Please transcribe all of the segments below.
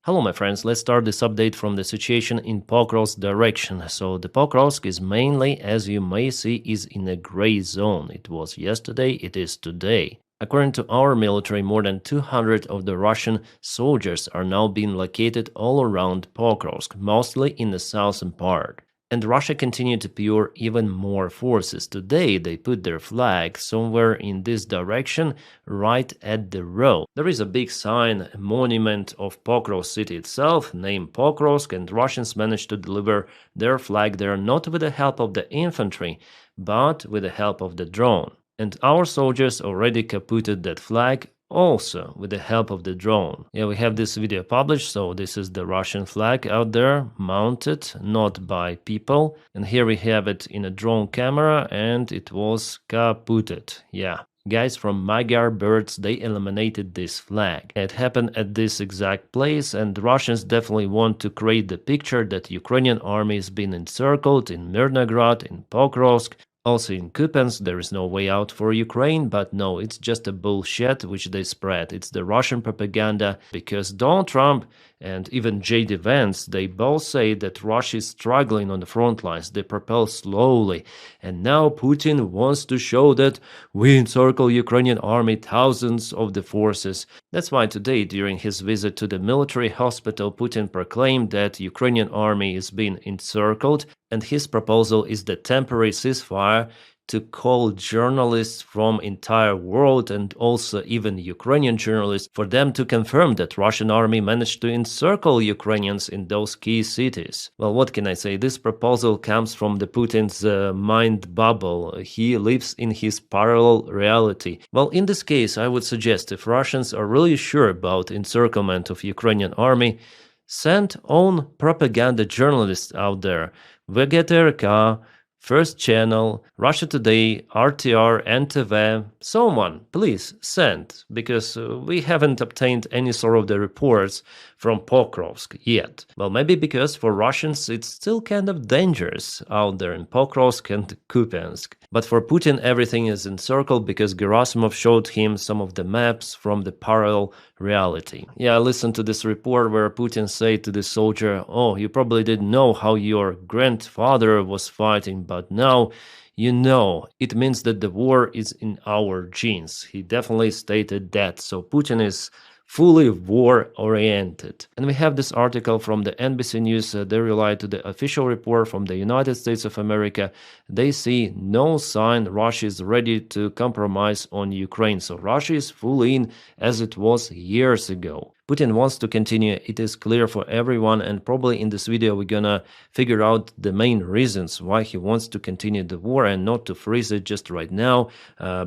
Hello my friends, let's start this update from the situation in Pokrovsk direction. So the Pokrovsk is mainly, as you may see, is in a gray zone. It was yesterday, it is today. According to our military, more than 200 of the Russian soldiers are now being located all around Pokrovsk, mostly in the southern part. And Russia continued to pour even more forces. Today they put their flag somewhere in this direction, right at the road. There is a big sign, a monument of Pokrovsk city itself, named Pokrovsk, and Russians managed to deliver their flag there not with the help of the infantry, but with the help of the drone. And our soldiers already kaputted that flag also with the help of the drone. Yeah, we have this video published, so this is the Russian flag out there, mounted, not by people. And here we have it in a drone camera, and it was kaputted. Yeah. Guys from Magyar Birds, they eliminated this flag. It happened at this exact place, and the Russians definitely want to create the picture that Ukrainian army has been encircled in Mirnograd, in Pokrovsk. Also in Kupiansk there is no way out for Ukraine, but no, it's just a bullshit which they spread. It's the Russian propaganda, because Donald Trump and even J.D. Vance, they both say that Russia is struggling on the front lines, they propel slowly, and now Putin wants to show that we encircle Ukrainian army, thousands of the forces. That's why today, during his visit to the military hospital, Putin proclaimed that Ukrainian army is being encircled, and his proposal is the temporary ceasefire to call journalists from entire world and also even Ukrainian journalists for them to confirm that Russian army managed to encircle Ukrainians in those key cities. Well, what can I say? This proposal comes from the Putin's mind bubble. He lives in his parallel reality. Well, in this case, I would suggest if Russians are really sure about encirclement of Ukrainian army, send own propaganda journalists out there. VGTRK, First Channel, Russia Today, RTR, NTV, someone, please send, because we haven't obtained any sort of the reports from Pokrovsk yet. Well, maybe because for Russians it's still kind of dangerous out there in Pokrovsk and Kupiansk. But for Putin everything is encircled because Gerasimov showed him some of the maps from the parallel reality. Yeah, I listened to this report where Putin said to the soldier, "Oh, you probably didn't know how your grandfather was fighting, but now you know. It means that the war is in our genes." He definitely stated that. So Putin is fully war-oriented. And we have this article from the NBC News. They rely to the official report from the United States of America. They see no sign Russia is ready to compromise on Ukraine. So Russia is full in as it was years ago. Putin wants to continue, it is clear for everyone, and probably in this video we're gonna figure out the main reasons why he wants to continue the war and not to freeze it just right now,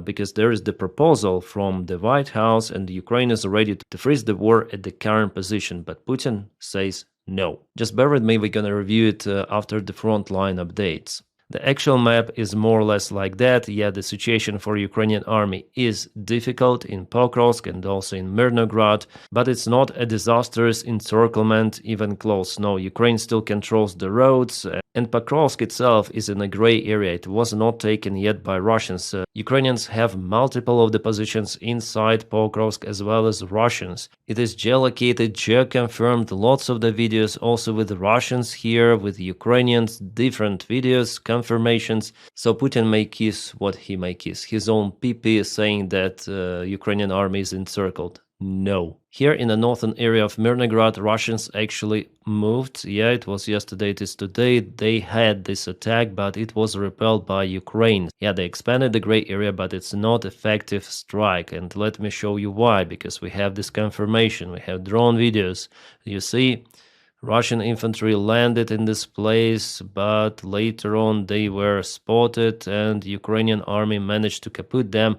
because there is the proposal from the White House and Ukraine is ready to freeze the war at the current position, but Putin says no. Just bear with me, we're gonna review it after the frontline updates. The actual map is more or less like that. Yeah, the situation for Ukrainian army is difficult in Pokrovsk and also in Mirnograd, but it's not a disastrous encirclement even close. No, Ukraine still controls the roads, and Pokrovsk itself is in a gray area. It was not taken yet by Russians. Ukrainians have multiple of the positions inside Pokrovsk as well as Russians. It is geolocated, geo-confirmed, lots of the videos also with Russians here, with Ukrainians, different videos, confirmations. So Putin may kiss what he may kiss. His own PP is saying that Ukrainian army is encircled. No. Here in the northern area of Mirnograd, Russians actually moved. Yeah, it was yesterday, it is today. They had this attack, but it was repelled by Ukraine. Yeah, they expanded the gray area, but it's not effective strike. And let me show you why, because we have this confirmation. We have drone videos. You see, Russian infantry landed in this place, but later on they were spotted and Ukrainian army managed to kaput them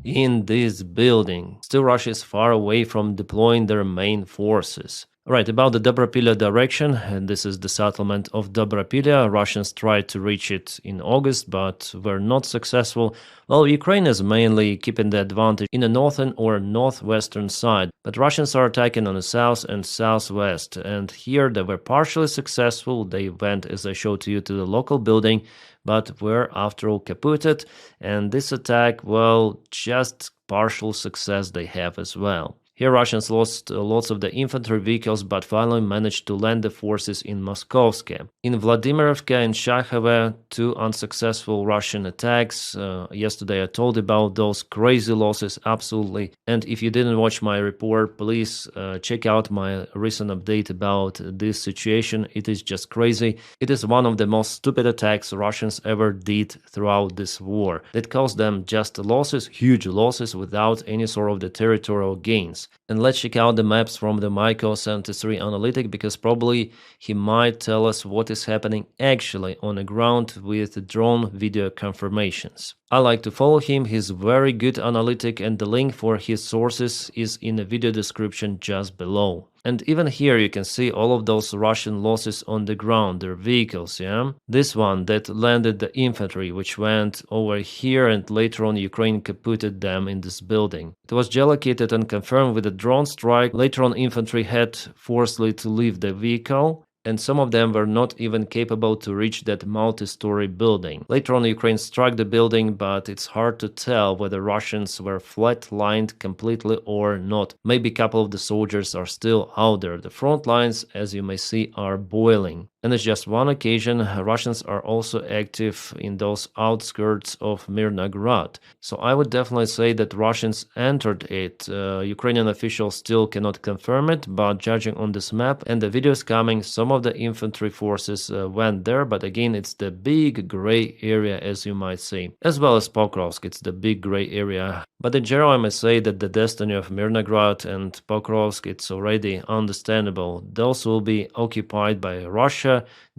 in this building. Still, Russia is far away from deploying their main forces. Right, about the Dobrapilya direction, and this is the settlement of Dobrapilya. Russians tried to reach it in August, but were not successful. Well, Ukraine is mainly keeping the advantage in the northern or northwestern side, but Russians are attacking on the south and southwest, and here they were partially successful. They went, as I showed to you, to the local building, but were after all kaputted, and this attack, well, just partial success they have as well. Here Russians lost lots of the infantry vehicles but finally managed to land the forces in Moskovsk. In Vladimirovka and Shakhove, two unsuccessful Russian attacks. Yesterday I told about those crazy losses, absolutely. And if you didn't watch my report, please check out my recent update about this situation. It is just crazy. It is one of the most stupid attacks Russians ever did throughout this war. That caused them just losses, huge losses, without any sort of the territorial gains. And let's check out the maps from the Michael 73 analytic, because probably he might tell us what is happening actually on the ground with drone video confirmations. I like to follow him, he's very good analytic, and the link for his sources is in the video description just below. And even here you can see all of those Russian losses on the ground, their vehicles, yeah? This one that landed the infantry, which went over here, and later on Ukraine kaputted them in this building. It was geolocated and confirmed with a drone strike. Later on infantry had forcibly to leave the vehicle, and some of them were not even capable to reach that multi-story building. Later on Ukraine struck the building, but it's hard to tell whether Russians were flat-lined completely or not. Maybe a couple of the soldiers are still out there. The front lines, as you may see, are boiling. And it's just one occasion. Russians are also active in those outskirts of Mirnograd. So I would definitely say that Russians entered it. Ukrainian officials still cannot confirm it, but judging on this map and the videos coming, some of the infantry forces went there, but again it's the big gray area, as you might say, as well as Pokrovsk. It's the big gray area. But in general I must say that the destiny of Mirnograd and Pokrovsk, it's already understandable. Those will be occupied by Russia.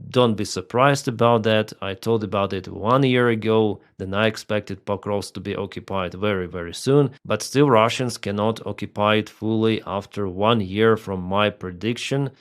Don't be surprised about that. I told about it 1 year ago. Then I expected Pokrovsk to be occupied very, very soon. But still Russians cannot occupy it fully after 1 year from my prediction.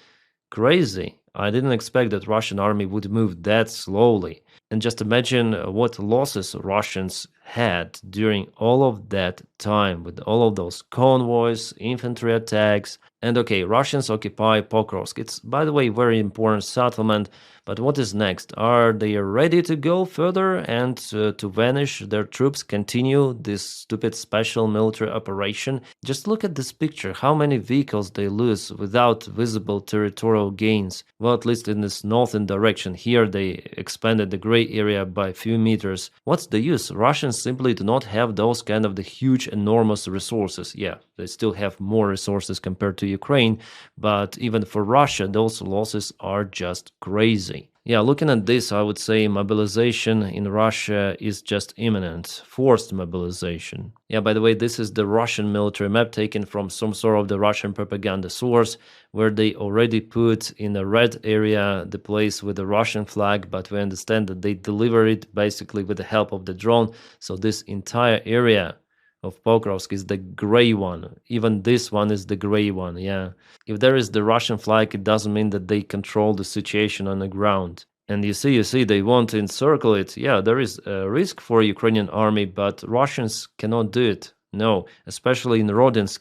Crazy. I didn't expect that Russian army would move that slowly. And just imagine what losses Russians had during all of that time, with all of those convoys, infantry attacks. And okay, Russians occupy Pokrovsk. It's, by the way, very important settlement. But what is next? Are they ready to go further and to vanish? Their troops continue this stupid special military operation? Just look at this picture. How many vehicles they lose without visible territorial gains? Well, at least in this northern direction. Here they expanded the gray area by a few meters. What's the use? Russians simply do not have those kind of the huge, enormous resources. Yeah, they still have more resources compared to Ukraine, but even for Russia, those losses are just crazy. Yeah, looking at this, I would say mobilization in Russia is just imminent, forced mobilization. Yeah, by the way, this is the Russian military map taken from some sort of the Russian propaganda source, where they already put in a red area the place with the Russian flag, but we understand that they deliver it basically with the help of the drone. So this entire area of Pokrovsk is the gray one. Even this one is the gray one, yeah. If there is the Russian flag, it doesn't mean that they control the situation on the ground. And you see, they want to encircle it. Yeah, there is a risk for Ukrainian army, but Russians cannot do it. No, especially in Rodinsk,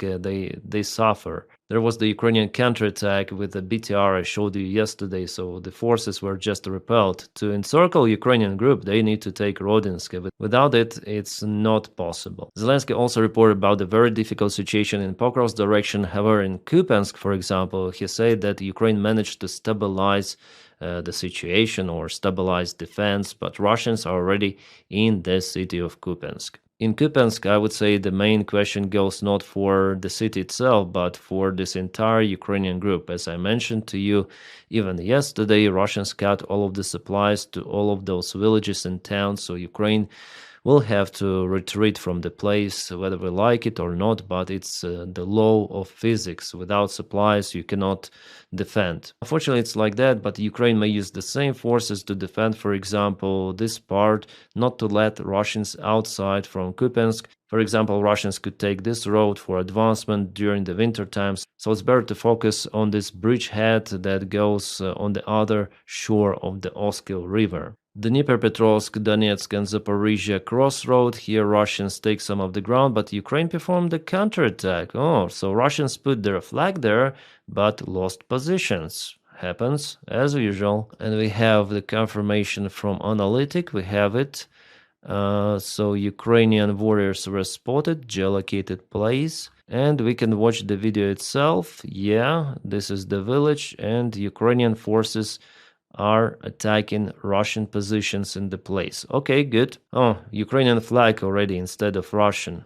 they suffer. There was the Ukrainian counterattack with the BTR I showed you yesterday, so the forces were just repelled. To encircle Ukrainian group, they need to take Rodinsk, but without it, it's not possible. Zelensky also reported about the very difficult situation in Pokrovsk direction. However, in Kupiansk, for example, he said that Ukraine managed to stabilize the situation or stabilize defense, but Russians are already in the city of Kupiansk. In Kupiansk, I would say the main question goes not for the city itself, but for this entire Ukrainian group. As I mentioned to you, even yesterday, Russians cut all of the supplies to all of those villages and towns, so Ukraine will have to retreat from the place, whether we like it or not, but it's the law of physics. Without supplies, you cannot defend. Unfortunately, it's like that, but Ukraine may use the same forces to defend, for example, this part, not to let Russians outside from Kupiansk. For example, Russians could take this road for advancement during the winter times, so it's better to focus on this bridgehead that goes on the other shore of the Oskil River. Dnipropetrovsk, Donetsk and Zaporizhia crossroad. Here Russians take some of the ground, but Ukraine performed a counterattack. Oh, so Russians put their flag there, but lost positions. Happens as usual. And we have the confirmation from Analytic. We have it. So Ukrainian warriors were spotted, geolocated place. and we can watch the video itself. Yeah, this is the village, and Ukrainian forces are attacking Russian positions in the place. Okay, good. Oh, Ukrainian flag already instead of Russian.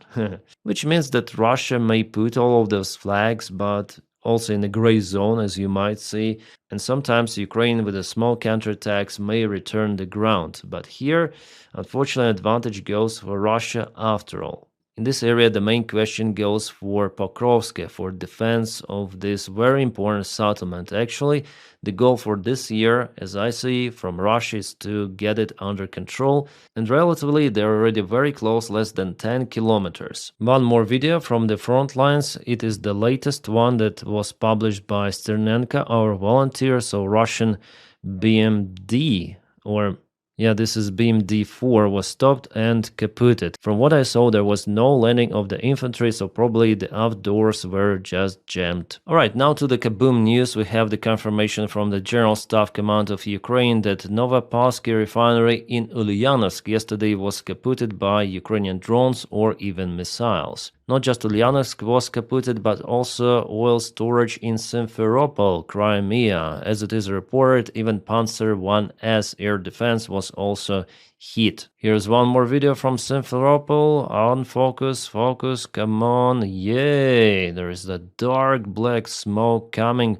Which means that Russia may put all of those flags, but also in a gray zone, as you might see. And sometimes Ukraine, with a small counterattacks, may return the ground. But here, unfortunately, advantage goes for Russia after all. In this area, the main question goes for Pokrovsk, for defense of this very important settlement. Actually, the goal for this year, as I see from Russia, is to get it under control, and relatively they're already very close, less than 10 kilometers. One more video from the front lines. It is the latest one that was published by Sternenko, our volunteer, so Russian BMD, or yeah, this is Beam D4 was stopped and kaputted. From what I saw, there was no landing of the infantry, so probably the outdoors were just jammed. Alright, now to the kaboom news. We have the confirmation from the General Staff Command of Ukraine that Novopolsky refinery in Ulyanovsk yesterday was kaputted by Ukrainian drones or even missiles. Not just Ulyanovsk was kaputted, but also oil storage in Simferopol, Crimea. As it is reported, even Panzer 1S air defense was also hit. Here's one more video from Simferopol. On focus, focus, come on, yay! There is the dark black smoke coming.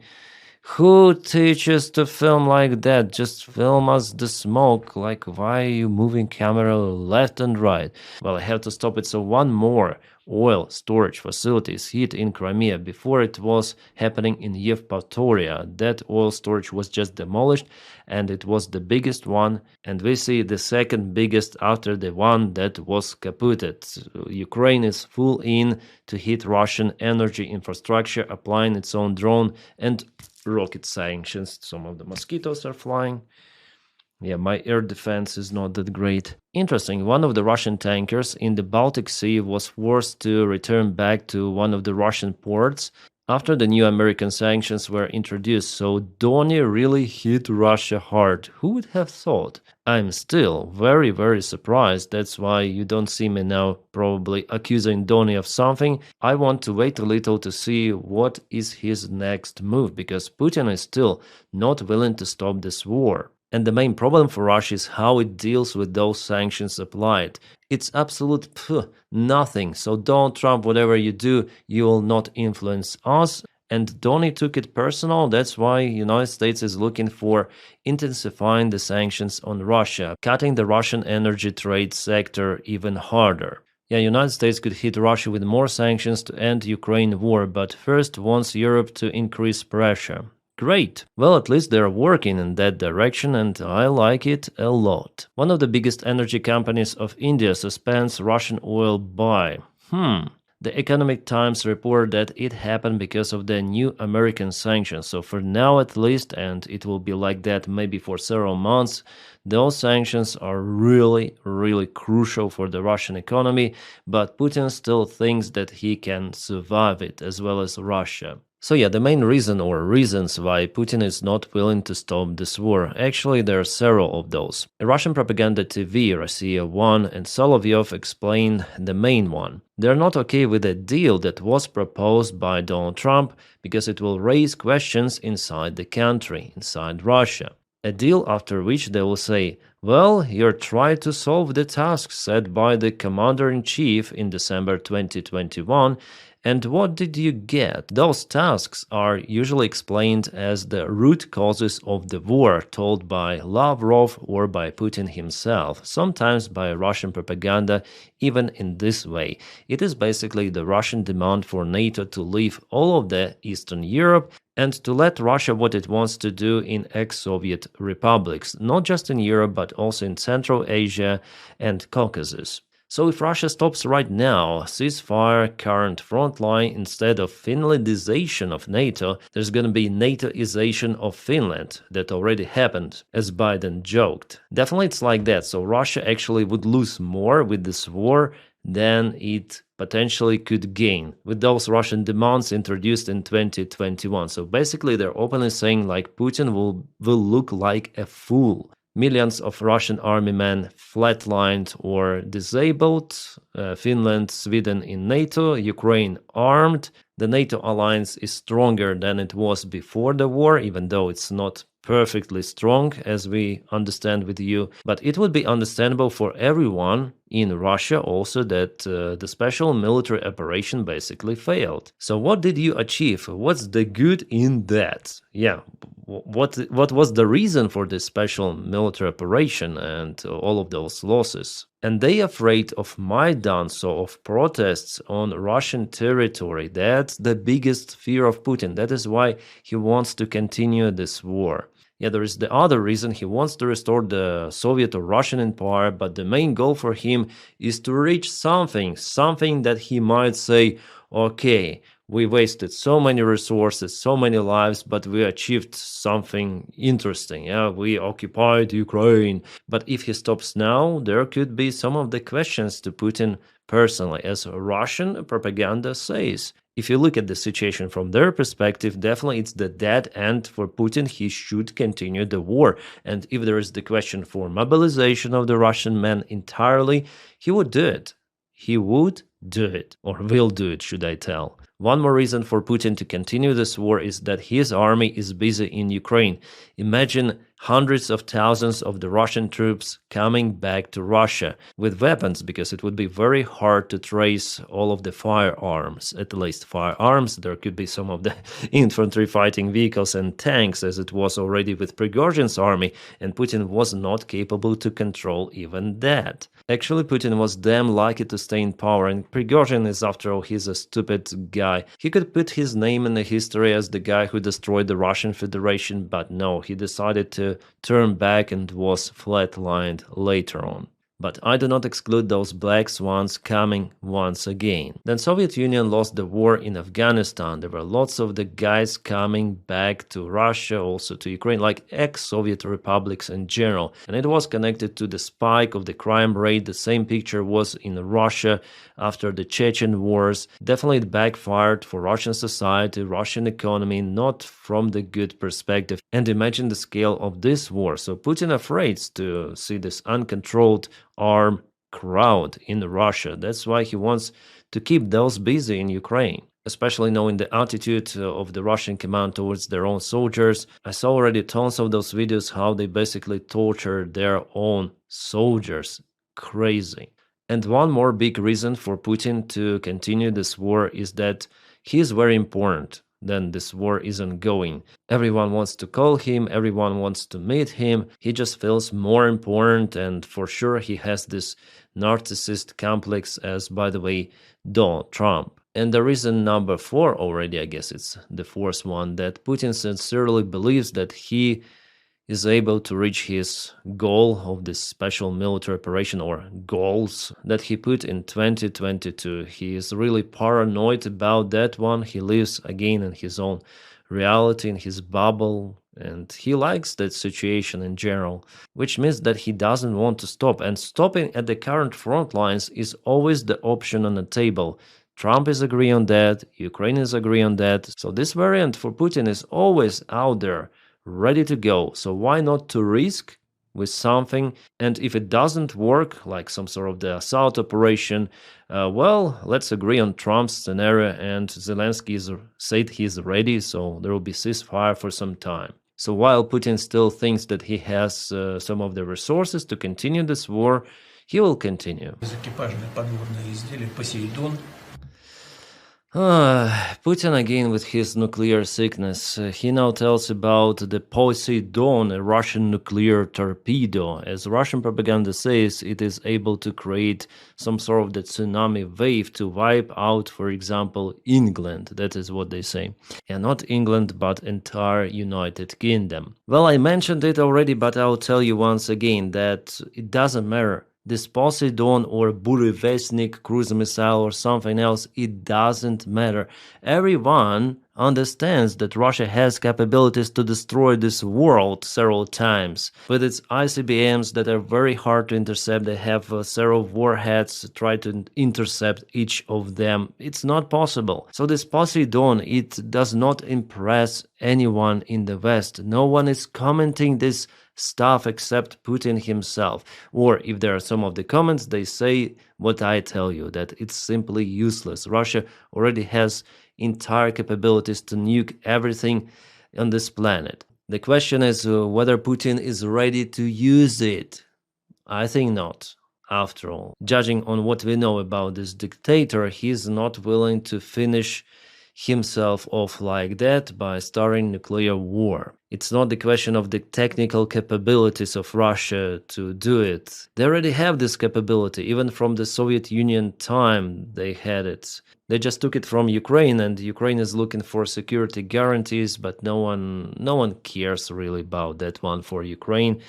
Who teaches to film like that? Just film us the smoke. Like, why are you moving camera left and right? Well, I have to stop it. So one more oil storage facility is hit in Crimea. Before it was happening in Yevpatoria. That oil storage was just demolished, and it was the biggest one. And we see the second biggest after the one that was kaputted. So Ukraine is full in to hit Russian energy infrastructure, applying its own drone and rocket sanctions. Some of the mosquitoes are flying. Yeah, my air defense is not that great. Interesting, one of the Russian tankers in the Baltic Sea was forced to return back to one of the Russian ports after the new American sanctions were introduced. So Donny really hit Russia hard. Who would have thought? I'm still very, very surprised. That's why you don't see me now probably accusing Donny of something. I want to wait a little to see what is his next move, because Putin is still not willing to stop this war. And the main problem for Russia is how it deals with those sanctions applied. It's absolute nothing. So don't Trump, whatever you do, you will not influence us. And Donny took it personal. That's why United States is looking for intensifying the sanctions on Russia, cutting the Russian energy trade sector even harder. Yeah, United States could hit Russia with more sanctions to end Ukraine war, but first wants Europe to increase pressure. Great. Well, at least they're working in that direction, and I like it a lot. One of the biggest energy companies of India suspends Russian oil buy. The Economic Times report that it happened because of the new American sanctions. So for now at least, and it will be like that maybe for several months, those sanctions are really, really crucial for the Russian economy, but Putin still thinks that he can survive it, as well as Russia. So yeah, the main reason or reasons why Putin is not willing to stop this war, actually there are several of those. A Russian propaganda TV, Russia 1 and Solovyov explained the main one. They're not okay with a deal that was proposed by Donald Trump because it will raise questions inside the country, inside Russia. A deal after which they will say, well, you're trying to solve the tasks set by the commander-in-chief in December 2021, and what did you get? Those tasks are usually explained as the root causes of the war, told by Lavrov or by Putin himself, sometimes by Russian propaganda, even in this way. It is basically the Russian demand for NATO to leave all of the Eastern Europe and to let Russia what it wants to do in ex-Soviet republics, not just in Europe but also in Central Asia and Caucasus. So if Russia stops right now, ceasefire, current front line, instead of Finlandization of NATO, there's gonna be NATOization of Finland. That already happened, as Biden joked. Definitely it's like that, so Russia actually would lose more with this war than it potentially could gain with those Russian demands introduced in 2021. So basically they're openly saying like Putin will look like a fool. Millions of Russian army men flatlined or disabled. Finland, Sweden in NATO, Ukraine armed. The NATO alliance is stronger than it was before the war, even though it's not perfectly strong, as we understand with you. But it would be understandable for everyone in Russia also that the special military operation basically failed. So what did you achieve? What's the good in that? Yeah, what was the reason for this special military operation and all of those losses? And they afraid of Maidan, so of protests on Russian territory. That's the biggest fear of Putin. That is why he wants to continue this war. Yeah, there is the other reason. He wants to restore the Soviet or Russian empire, but the main goal for him is to reach something that he might say, okay, we wasted so many resources, so many lives, but we achieved something interesting. Yeah, we occupied Ukraine. But if he stops now, there could be some of the questions to Putin personally, as Russian propaganda says. If you look at the situation from their perspective, definitely it's the dead end for Putin. He should continue the war. And if there is the question for mobilization of the Russian men entirely, he would do it. He would do it, or will do it, should I tell. One more reason for Putin to continue this war is that his army is busy in Ukraine. Imagine hundreds of thousands of the Russian troops coming back to Russia with weapons, because it would be very hard to trace all of the firearms, at least firearms. There could be some of the infantry fighting vehicles and tanks, as it was already with Prigozhin's army, and Putin was not capable to control even that. Actually, Putin was damn lucky to stay in power, and Prigozhin is, after all, he's a stupid guy. He could put his name in the history as the guy who destroyed the Russian Federation, but no, he decided to turn back and was flatlined later on. But I do not exclude those black swans coming once again. Then Soviet Union lost the war in Afghanistan. There were lots of the guys coming back to Russia, also to Ukraine, like ex-Soviet republics in general. And it was connected to the spike of the crime rate. The same picture was in Russia after the Chechen wars. Definitely it backfired for Russian society, Russian economy, not from the good perspective. And imagine the scale of this war. So Putin afraid to see this uncontrolled armed crowd in Russia. That's why he wants to keep those busy in Ukraine, especially knowing the attitude of the Russian command towards their own soldiers. I saw already tons of those videos how they basically torture their own soldiers. Crazy. And one more big reason for Putin to continue this war is that he is very important. Then this war isn't going. Everyone wants to call him, everyone wants to meet him. He just feels more important, and for sure he has this narcissist complex as, by the way, Donald Trump. And the reason number 4 already, I guess it's the fourth one, that Putin sincerely believes that he is able to reach his goal of this special military operation, or goals that he put in 2022. He is really paranoid about that one. He lives again in his own reality, in his bubble, and he likes that situation in general, which means that he doesn't want to stop. And stopping at the current front lines is always the option on the table. Trump is agreeing on that, Ukraine is agreeing on that. So this variant for Putin is always out there, ready to go. So why not to risk with something? And if it doesn't work, like some sort of the assault operation, well, let's agree on Trump's scenario, and Zelensky said he's ready, so there will be ceasefire for some time. So while Putin still thinks that he has some of the resources to continue this war, he will continue. Putin again with his nuclear sickness. He now tells about the Poseidon, a Russian nuclear torpedo. As Russian propaganda says, it is able to create some sort of the tsunami wave to wipe out, for example, England. That is what they say. Yeah, not England, but entire United Kingdom. Well, I mentioned it already, but I'll tell you once again that it doesn't matter. This Poseidon or Burevestnik cruise missile or something else, it doesn't matter. Everyone understands that Russia has capabilities to destroy this world several times. With its ICBMs that are very hard to intercept, they have several warheads, try to intercept each of them. It's not possible. So this Poseidon, it does not impress anyone in the West. No one is commenting this stuff except Putin himself. Or if there are some of the comments, they say what I tell you, that it's simply useless. Russia already has entire capabilities to nuke everything on this planet. The question is whether Putin is ready to use it. I think not. After all, judging on what we know about this dictator, he's not willing to finish himself off like that by starting nuclear war. It's not the question of the technical capabilities of Russia to do it. They already have this capability. Even from the Soviet Union time, they had it. They just took it from Ukraine, and Ukraine is looking for security guarantees, but no one cares really about that one for Ukraine,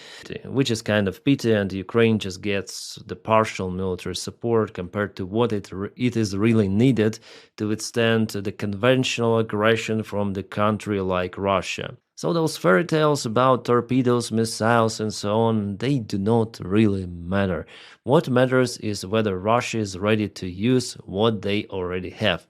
which is kind of pity, and Ukraine just gets the partial military support compared to what it is really needed to withstand the conventional aggression from the country like Russia. So those fairy tales about torpedoes, missiles, and so on, they do not really matter. What matters is whether Russia is ready to use what they already have.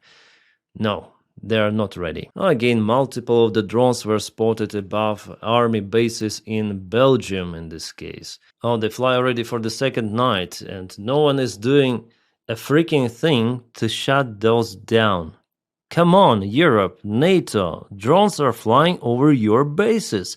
No, they are not ready. Again, multiple of the drones were spotted above army bases in Belgium in this case. Oh, they fly already for the second night, and no one is doing a freaking thing to shut those down. Come on, Europe, NATO, drones are flying over your bases.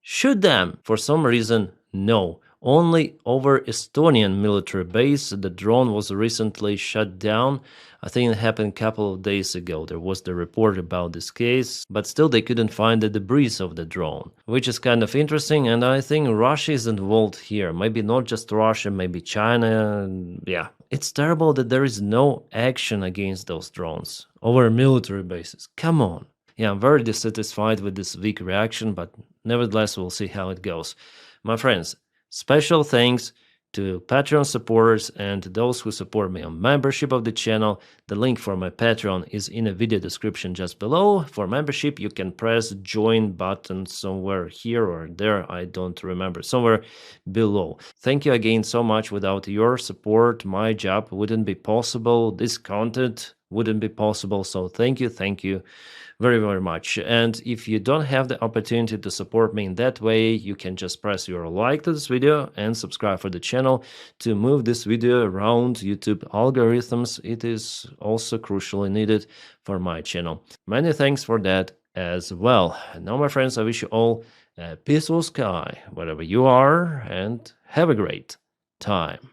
Shoot them! For some reason, no. Only over Estonian military base, the drone was recently shut down. I think it happened a couple of days ago. There was the report about this case, but still they couldn't find the debris of the drone, which is kind of interesting, and I think Russia is involved here. Maybe not just Russia, maybe China. Yeah, it's terrible that there is no action against those drones over military bases. Come on. Yeah, I'm very dissatisfied with this weak reaction, but nevertheless, we'll see how it goes. My friends, special thanks to Patreon supporters and those who support me on membership of the channel. The link for my Patreon is in the video description just below. For membership, you can press join button somewhere here or there. I don't remember. Somewhere below. Thank you again so much. Without your support, my job wouldn't be possible. This content wouldn't be possible. So thank you very, very much. And if you don't have the opportunity to support me in that way, you can just press your like to this video and subscribe for the channel to move this video around YouTube algorithms. It is also crucially needed for my channel. Many thanks for that as well. Now, my friends, I wish you all a peaceful sky wherever you are, and have a great time.